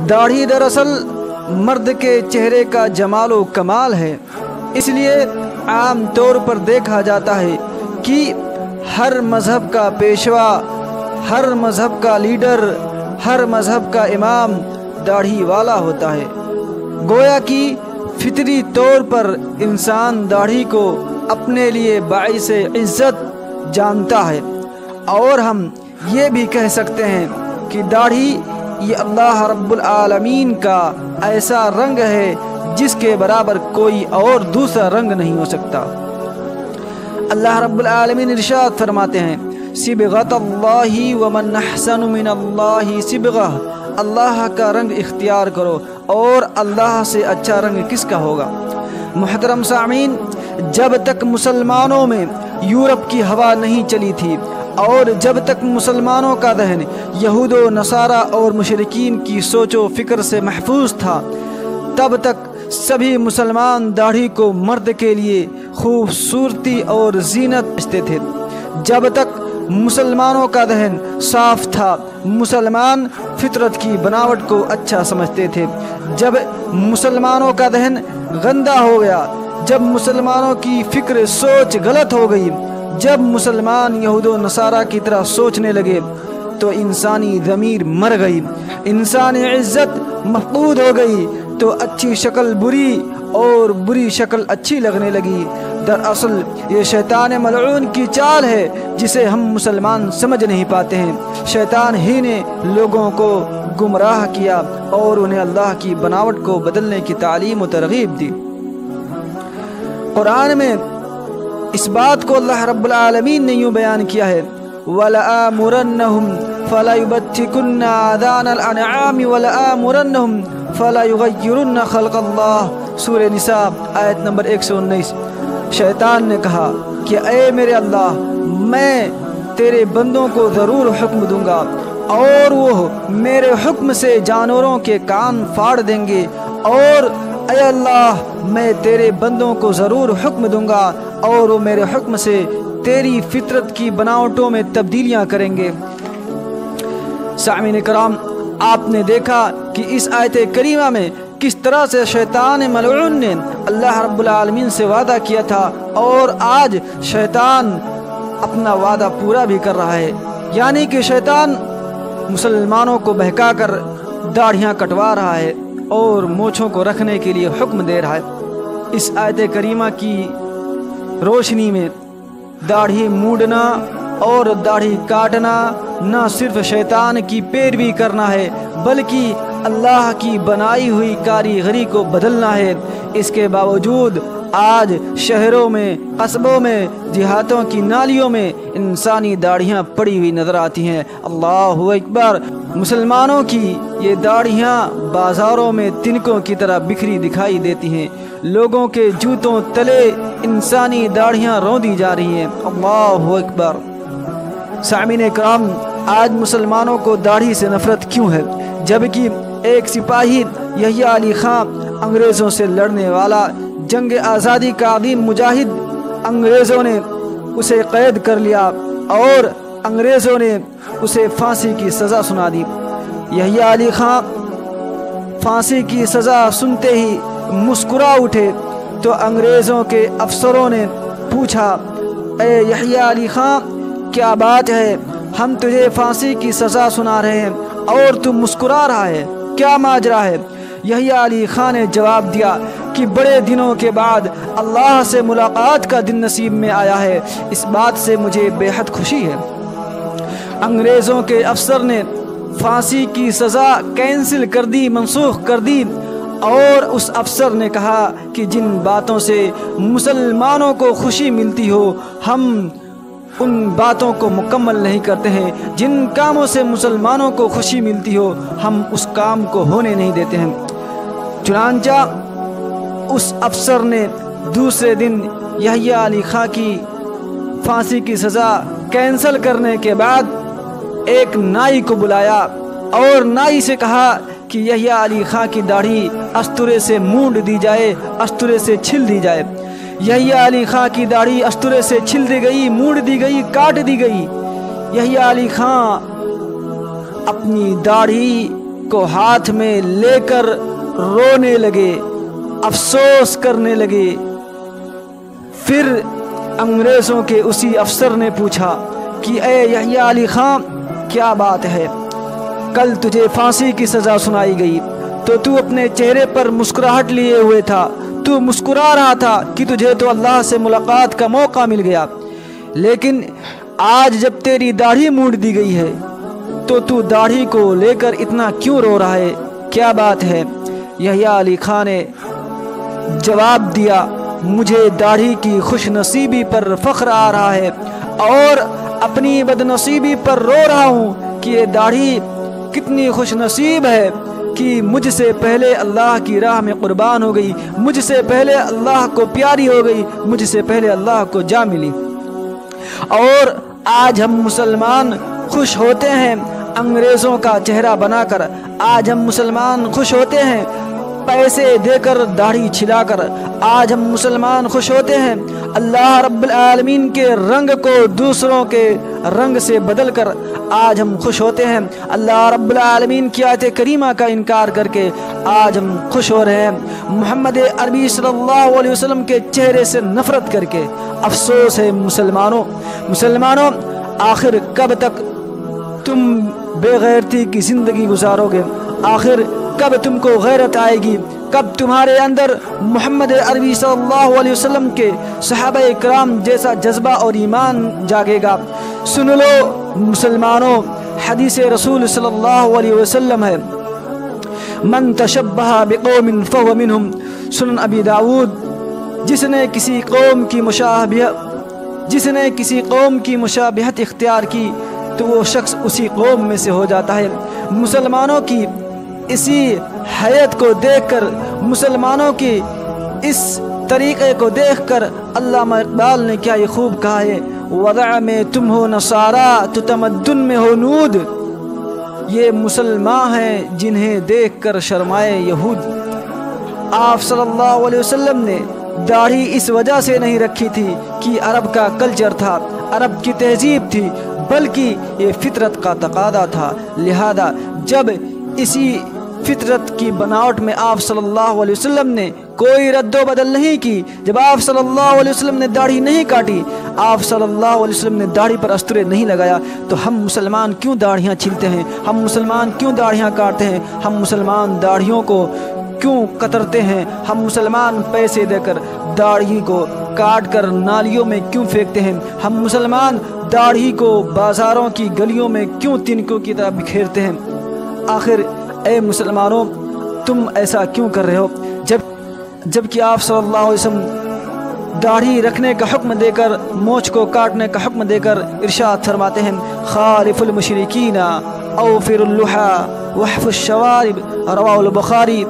داڑھی دراصل مرد کے چہرے کا جمال و کمال ہے، اس لیے عام طور پر دیکھا جاتا ہے کہ ہر مذہب کا پیشوا، ہر مذہب کا لیڈر، ہر مذہب کا امام داڑھی والا ہوتا ہے۔ گویا کہ فطری طور پر انسان داڑھی کو اپنے لیے باعث عزت جانتا ہے، اور ہم یہ بھی کہہ سکتے ہیں کہ داڑھی یہ اللہ رب العالمین کا ایسا رنگ ہے جس کے برابر کوئی اور دوسرا رنگ نہیں ہو سکتا۔ اللہ رب العالمین ارشاد فرماتے ہیں صبغۃ اللہ ومن احسن من اللہ صبغہ، اللہ کا رنگ اختیار کرو، اور اللہ سے اچھا رنگ کس کا ہوگا۔ محترم سامعین، جب تک مسلمانوں میں یورپ کی ہوا نہیں چلی تھی اور جب تک مسلمانوں کا ذہن یہود و نصارہ اور مشرکین کی سوچ و فکر سے محفوظ تھا، تب تک سبھی مسلمان داڑھی کو مرد کے لیے خوبصورتی اور زینت سمجھتے تھے۔ جب تک مسلمانوں کا ذہن صاف تھا، مسلمان فطرت کی بناوٹ کو اچھا سمجھتے تھے۔ جب مسلمانوں کا ذہن گندا ہو گیا، جب مسلمانوں کی فکر سوچ غلط ہو گئی، جب مسلمان یہود و نصارہ کی طرح سوچنے لگے، تو انسانی ضمیر مر گئی، انسانی عزت مفقود ہو گئی، تو اچھی شکل بری اور بری شکل اچھی لگنے لگی۔ دراصل یہ شیطان ملعون کی چال ہے جسے ہم مسلمان سمجھ نہیں پاتے ہیں۔ شیطان ہی نے لوگوں کو گمراہ کیا اور انہیں اللہ کی بناوٹ کو بدلنے کی تعلیم و ترغیب دی۔ قرآن میں اس بات کو اللہ رب العالمین نے یوں بیان کیا ہے وَلَآمُرَنَّهُمْ فَلَيُبَتِّكُنَّ آذَانَ الْأَنْعَامِ وَلَآمُرَنَّهُمْ فَلَيُغَيِّرُنَّ خَلْقَ اللَّهِ سورہ نساء آیت نمبر 119۔ شیطان نے کہا کہ اے میرے اللہ، میں تیرے بندوں کو ضرور حکم دوں گا اور وہ میرے حکم سے جانوروں کے کان پھاڑ دیں گے، اور اے اللہ میں تیرے بندوں کو ضرور حکم دوں گا اور وہ میرے حکم سے تیری فطرت کی بناوٹوں میں تبدیلیاں کریں گے۔ سامعین کرام، آپ نے دیکھا کہ اس آیت کریمہ میں کس طرح سے شیطان ملعون نے اللہ رب العالمین سے وعدہ کیا تھا، اور آج شیطان اپنا وعدہ پورا بھی کر رہا ہے، یعنی کہ شیطان مسلمانوں کو بہکا کر داڑھیاں کٹوا رہا ہے اور مونچھوں کو رکھنے کے لیے حکم دے رہا ہے۔ اس آیت کریمہ کی روشنی میں داڑھی موڑنا اور داڑھی کاٹنا نہ صرف شیطان کی پیروی کرنا ہے بلکہ اللہ کی بنائی ہوئی کاریگری کو بدلنا ہے۔ اس کے باوجود آج شہروں میں، قصبوں میں، دیہاتوں کی نالیوں میں انسانی داڑھیاں پڑی ہوئی نظر آتی ہیں۔ اللہ اکبر! مسلمانوں کی یہ داڑھیاں بازاروں میں تنکوں کی طرح بکھری دکھائی دیتی ہیں، لوگوں کے جوتوں تلے انسانی داڑھیاں روندی جا رہی ہیں۔ اللہ اکبر! سامعین کرام، آج مسلمانوں کو داڑھی سے نفرت کیوں ہے، جبکہ ایک سپاہی یحییٰ علی خان انگریزوں سے لڑنے والا، جنگ آزادی کا عظیم مجاہد، انگریزوں نے اسے قید کر لیا اور انگریزوں نے اسے پھانسی کی سزا سنا دی۔ یحییٰ علی خان پھانسی کی سزا سنتے ہی مسکرا اٹھے تو انگریزوں کے افسروں نے پوچھا، اے یحییٰ علی خان، کیا بات ہے؟ ہم تجھے پھانسی کی سزا سنا رہے ہیں اور تم مسکرا رہا ہے، کیا ماجرا ہے؟ یحییٰ علی خان نے جواب دیا کہ بڑے دنوں کے بعد اللہ سے ملاقات کا دن نصیب میں آیا ہے، اس بات سے مجھے بے حد خوشی ہے۔ انگریزوں کے افسر نے پھانسی کی سزا کینسل کر دی، منسوخ کر دی، اور اس افسر نے کہا کہ جن باتوں سے مسلمانوں کو خوشی ملتی ہو ہم ان باتوں کو مکمل نہیں کرتے ہیں، جن کاموں سے مسلمانوں کو خوشی ملتی ہو ہم اس کام کو ہونے نہیں دیتے ہیں۔ چنانچہ اس افسر نے دوسرے دن یحییٰ علی خان کی پھانسی کی سزا کینسل کرنے کے بعد ایک نائی کو بلایا اور نائی سے کہا کہ یحییٰ علی خان کی داڑھی استورے سے مونڈ دی جائے، استورے سے چھل دی جائے۔ یحییٰ علی خان کی داڑھی استورے سے چھل دی گئی، مونڈ دی گئی، کاٹ دی گئی۔ یحییٰ علی خان اپنی داڑھی کو ہاتھ میں لے کر رونے لگے، افسوس کرنے لگے۔ پھر انگریزوں کے اسی افسر نے پوچھا کہ اے یحییٰ علی خان، کیا بات ہے؟ کل تجھے پھانسی کی سزا سنائی گئی تو اپنے چہرے پر مسکراہٹ لیے ہوئے تھا، تو مسکرا رہا تھا کہ تجھے تو اللہ سے ملاقات کا موقع مل گیا، لیکن آج جب تیری داڑھی مونڈ دی گئی ہے تو داڑھی کو لے کر اتنا کیوں رو رہا ہے؟ کیا بات ہے؟ یحییٰ علی خان نے جواب دیا، مجھے داڑھی کی خوش نصیبی پر فخر آ رہا ہے اور اپنی بد نصیبی پر رو رہا ہوں کہ یہ داڑھی کتنی خوش نصیب ہے کہ مجھ سے پہلے اللہ کی راہ میں قربان ہو گئی، مجھ سے پہلے اللہ کو پیاری ہو گئی، مجھ سے پہلے اللہ کو جا ملی۔ اور آج ہم مسلمان خوش ہوتے ہیں انگریزوں کا چہرہ بنا کر، آج ہم مسلمان خوش ہوتے ہیں پیسے دے کر، داڑھی چھلا کر، آج ہم مسلمان خوش ہوتے ہیں اللہ رب العالمین کے رنگ کو دوسروں کے رنگ سے بدل کر، آج ہم خوش ہوتے ہیں اللہ رب العالمین کی آیت کریمہ کا انکار کر کے، آج ہم خوش ہو رہے ہیں محمد عربی صلی اللہ علیہ وسلم کے چہرے سے نفرت کر کے۔ افسوس ہے مسلمانوں، آخر کب تک تم بے غیرتی کی زندگی گزارو گے؟ آخر کب تم کو غیرت آئے گی؟ کب تمہارے اندر محمد عربی صلی اللہ علیہ وسلم کے صحابہ کرام جیسا جذبہ اور ایمان جاگے گا؟ سن لو مسلمانوں، حدیث رسول صلی اللہ علیہ وسلم ہے، من تشبہ بقوم فہو منہم، سنن ابی داود، جس نے کسی قوم کی مشابہت اختیار کی تو وہ شخص اسی قوم میں سے ہو جاتا ہے۔ مسلمانوں کی اسی حیت کو دیکھ کر، مسلمانوں کی اس طریقے کو دیکھ کر علامہ اقبال نے کیا یہ خوب کہا ہے، وضع میں تم ہو نصارا تو تمدن میں ہو نود، یہ مسلمان ہیں جنہیں دیکھ کر شرمائے یہود۔ آپ صلی اللہ علیہ وسلم نے داڑھی اس وجہ سے نہیں رکھی تھی کہ عرب کا کلچر تھا، عرب کی تہذیب تھی، بلکہ یہ فطرت کا تقاضا تھا۔ لہذا جب اسی فطرت کی بناوٹ میں آپ صلی اللہ علیہ وسلم نے کوئی رد و بدل نہیں کی، جب آپ صلی اللہ علیہ وسلم نے داڑھی نہیں کاٹی، آپ صلی اللہ علیہ وسلم نے داڑھی پر استرے نہیں لگایا، تو ہم مسلمان کیوں داڑھیاں چھیلتے ہیں؟ ہم مسلمان کیوں داڑھیاں کاٹتے ہیں؟ ہم مسلمان داڑھیوں کو کیوں کترتے ہیں؟ ہم مسلمان پیسے دے کر داڑھی کو کاٹ کر نالیوں میں کیوں پھینکتے ہیں؟ ہم مسلمان داڑھی کو بازاروں کی گلیوں میں کیوں تنکوں کی طرح بکھیرتے ہیں؟ آخر اے مسلمانوں، تم ایسا کیوں کر رہے ہو جب کہ آپ صلی اللہ علیہ وسلم داڑھی رکھنے کا حکم دے کر، مونچھ کو کاٹنے کا حکم دے کر ارشاد فرماتے ہیں، خالف المشرکین اوفر اللحى واحف الشوارب، رواہ البخاری،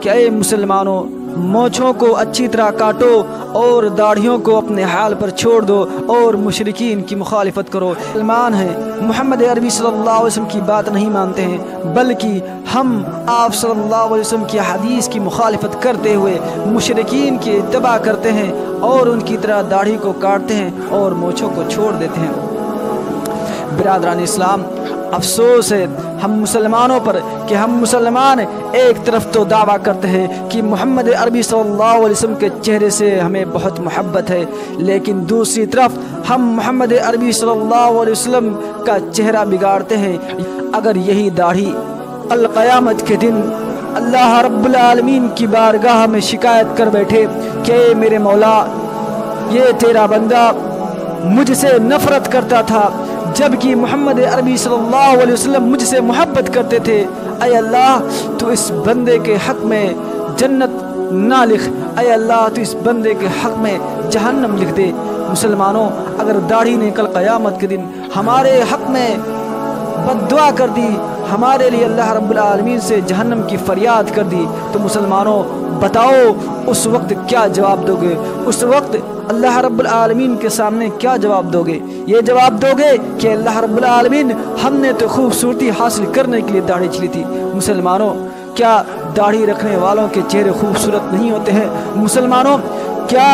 کہ اے مسلمانوں مونچھوں کو اچھی طرح کاٹو اور داڑھیوں کو اپنے حال پر چھوڑ دو اور مشرکین کی مخالفت کرو۔ مسلمان ہیں، محمد عربی صلی اللہ علیہ وسلم کی بات نہیں مانتے ہیں، بلکہ ہم آپ صلی اللہ علیہ وسلم کی حدیث کی مخالفت کرتے ہوئے مشرکین کی اتباع کرتے ہیں اور ان کی طرح داڑھی کو کاٹتے ہیں اور مونچھوں کو چھوڑ دیتے ہیں۔ برادران اسلام، افسوس ہے ہم مسلمانوں پر کہ ہم مسلمان ایک طرف تو دعویٰ کرتے ہیں کہ محمد عربی صلی اللہ علیہ وسلم کے چہرے سے ہمیں بہت محبت ہے، لیکن دوسری طرف ہم محمد عربی صلی اللہ علیہ وسلم کا چہرہ بگاڑتے ہیں۔ اگر یہی داڑھی القیامت کے دن اللہ رب العالمین کی بارگاہ میں شکایت کر بیٹھے کہ اے میرے مولا، یہ تیرا بندہ مجھ سے نفرت کرتا تھا جبکہ محمد عربی صلی اللہ علیہ وسلم مجھ سے محبت کرتے تھے، اے اللہ تو اس بندے کے حق میں جنت نہ لکھ، اے اللہ تو اس بندے کے حق میں جہنم لکھ دے۔ مسلمانوں، اگر داڑھی نے کل قیامت کے دن ہمارے حق میں بد دعا کر دی، ہمارے لیے اللہ رب العالمین سے جہنم کی فریاد کر دی، تو مسلمانوں بتاؤ اس وقت کیا جواب دو گے؟ اس وقت اللہ رب العالمین کے سامنے کیا جواب دو گے؟ یہ جواب دو گے کہ اللہ رب العالمین، ہم نے تو خوبصورتی حاصل کرنے کے لیے داڑھی چھلی تھی۔ مسلمانوں، کیا داڑھی رکھنے والوں کے چہرے خوبصورت نہیں ہوتے ہیں؟ مسلمانوں، کیا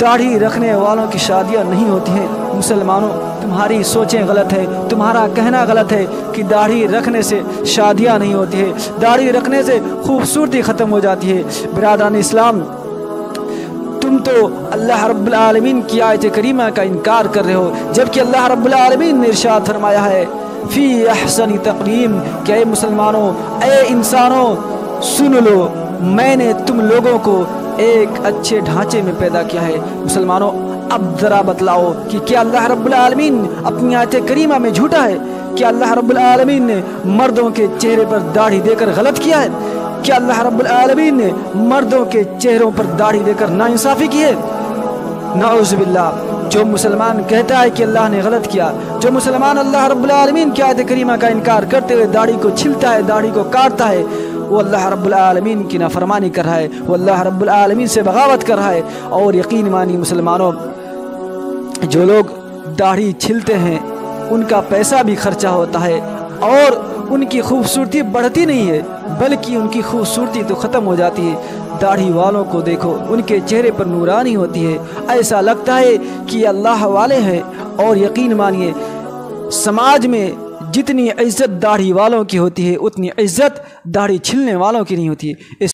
داڑھی رکھنے والوں کی شادیاں نہیں ہوتی ہیں؟ مسلمانوں تمہاری سوچیں غلط ہے، تمہارا کہنا غلط ہے کہ داڑھی رکھنے سے شادیاں نہیں ہوتی ہے، داڑھی رکھنے سے خوبصورتی ختم ہو جاتی ہے۔ برادران اسلام، تم تو اللہ رب العالمین کی آیت کریمہ کا انکار کر رہے ہو، جبکہ اللہ رب العالمین نے ارشاد فرمایا ہے فی احسن تقویم کہ اے مسلمانوں، اے انسانوں، سن لو، میں نے تم لوگوں کو ایک اچھے ڈھانچے میں پیدا کیا ہے۔ مسلمانوں، اب ذرا بتلاؤ کہ کیا اللہ رب العالمین اپنی آیت کریمہ میں جھوٹا ہے؟ کیا اللہ رب العالمین نے مردوں کے چہرے پر داڑھی دے کر غلط کیا ہے؟ کیا اللہ رب العالمین نے مردوں کے چہروں پر داڑھی دے کر ناانصافی کی ہے؟ نعوذ باللہ۔ جو مسلمان کہتا ہے کہ اللہ نے غلط کیا، جو مسلمان اللہ رب العالمین کی آیت کریمہ کا انکار کرتے ہوئے داڑھی کو چھلتا ہے، داڑھی کو کاٹتا ہے، وہ اللہ رب العالمین کی نافرمانی کر رہا ہے، وہ اللہ رب العالمین سے بغاوت کر رہا ہے۔ اور یقین مانی مسلمانوں، جو لوگ داڑھی چھلتے ہیں ان کا پیسہ بھی خرچہ ہوتا ہے اور ان کی خوبصورتی بڑھتی نہیں ہے بلکہ ان کی خوبصورتی تو ختم ہو جاتی ہے۔ داڑھی والوں کو دیکھو، ان کے چہرے پر نورانی ہوتی ہے، ایسا لگتا ہے کہ یہ اللہ والے ہیں۔ اور یقین مانیے، سماج میں جتنی عزت داڑھی والوں کی ہوتی ہے اتنی عزت داڑھی چھلنے والوں کی نہیں ہوتی ہے۔